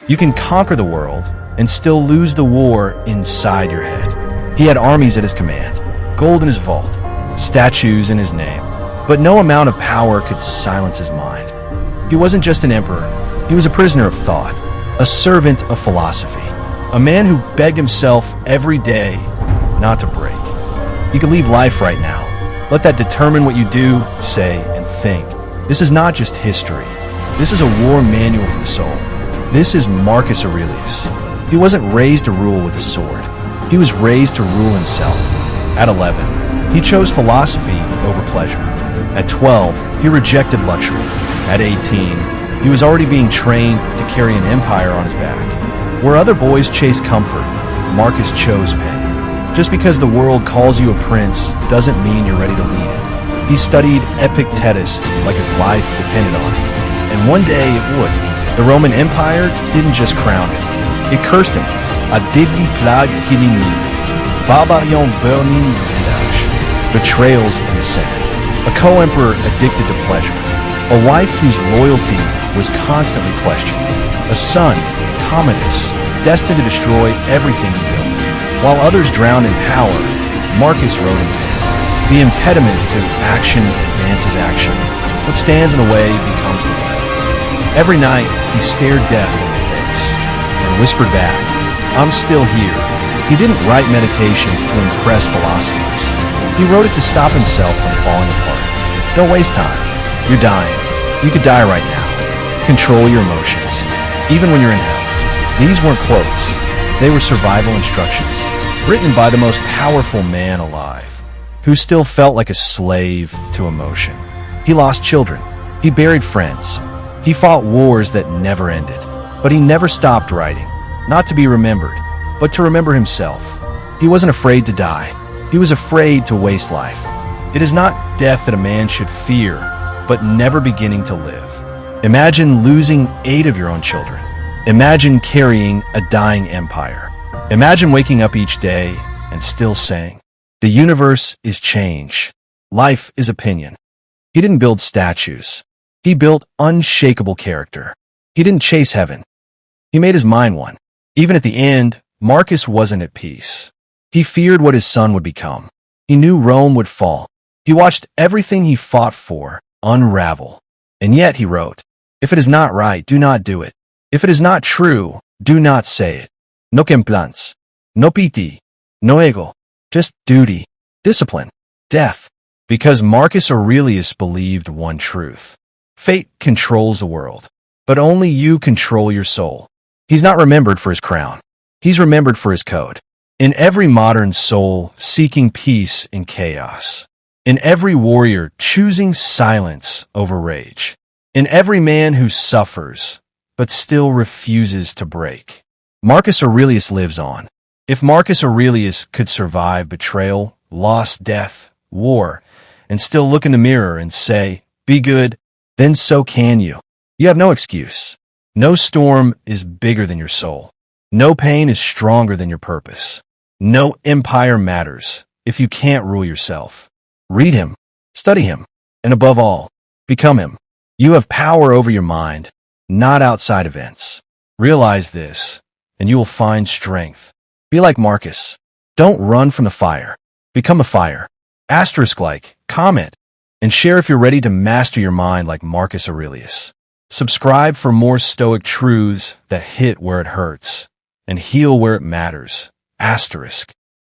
You can conquer the world and still lose the war inside your head. He had armies at his command, gold in his vault, statues in his name, but no amount of power could silence his mind. He wasn't just an emperor, he was a prisoner of thought, a servant of philosophy, a man who begged himself every day not to break. You can leave life right now. Let that determine what you do, say, and think. This is not just history. This is a war manual for the soul. This is Marcus Aurelius. He wasn't raised to rule with a sword. He was raised to rule himself. At 11, he chose philosophy over pleasure. At 12, he rejected luxury. At 18, he was already being trained to carry an empire on his back. Where other boys chase comfort, Marcus chose pain. Just because the world calls you a prince doesn't mean you're ready to lead it. He studied Epictetus like his life depended on it. And one day it would. The Roman Empire didn't just crown him. It cursed him. Adigli plag kilimi. Baba yon burning village. Betrayals in the Senate. A co-emperor addicted to pleasure. A wife whose loyalty was constantly questioned. A son, Commodus, destined to destroy everything he built. While others drowned in power, Marcus wrote in pen. The impediment to action advances action. What stands in the way becomes the way. Every night, he stared death in the face and whispered back, "I'm still here." He didn't write meditations to impress philosophers. He wrote it to stop himself from falling apart. Don't waste time. You're dying. You could die right now. Control your emotions, even when you're in hell. These weren't quotes. They were survival instructions, written by the most powerful man alive, who still felt like a slave to emotion. He lost children. He buried friends. He fought wars that never ended. But he never stopped writing, not to be remembered, but to remember himself. He wasn't afraid to die. He was afraid to waste life. It is not death that a man should fear, but never beginning to live. Imagine losing 8 of your own children. Imagine carrying a dying empire. Imagine waking up each day and still saying, "The universe is change. Life is opinion." He didn't build statues. He built unshakable character. He didn't chase heaven. He made his mind one. Even at the end, Marcus wasn't at peace. He feared what his son would become. He knew Rome would fall. He watched everything he fought for unravel. And yet he wrote, "If it is not right, do not do it. If it is not true, do not say it. No complaints, no pity, no ego, just duty, discipline, death." Because Marcus Aurelius believed one truth. Fate controls the world, but only you control your soul. He's not remembered for his crown. He's remembered for his code. In every modern soul seeking peace in chaos. In every warrior choosing silence over rage. In every man who suffers, but still refuses to break. Marcus Aurelius lives on. If Marcus Aurelius could survive betrayal, loss, death, war, and still look in the mirror and say, "Be good," then so can you. You have no excuse. No storm is bigger than your soul. No pain is stronger than your purpose. No empire matters if you can't rule yourself. Read him, study him, and above all, become him. You have power over your mind, not outside events. Realize this, and you will find strength. Be like Marcus. Don't run from the fire. Become a fire. Asterisk-like, comment, and share if you're ready to master your mind like Marcus Aurelius. Subscribe for more Stoic truths that hit where it hurts and heal where it matters. Asterisk.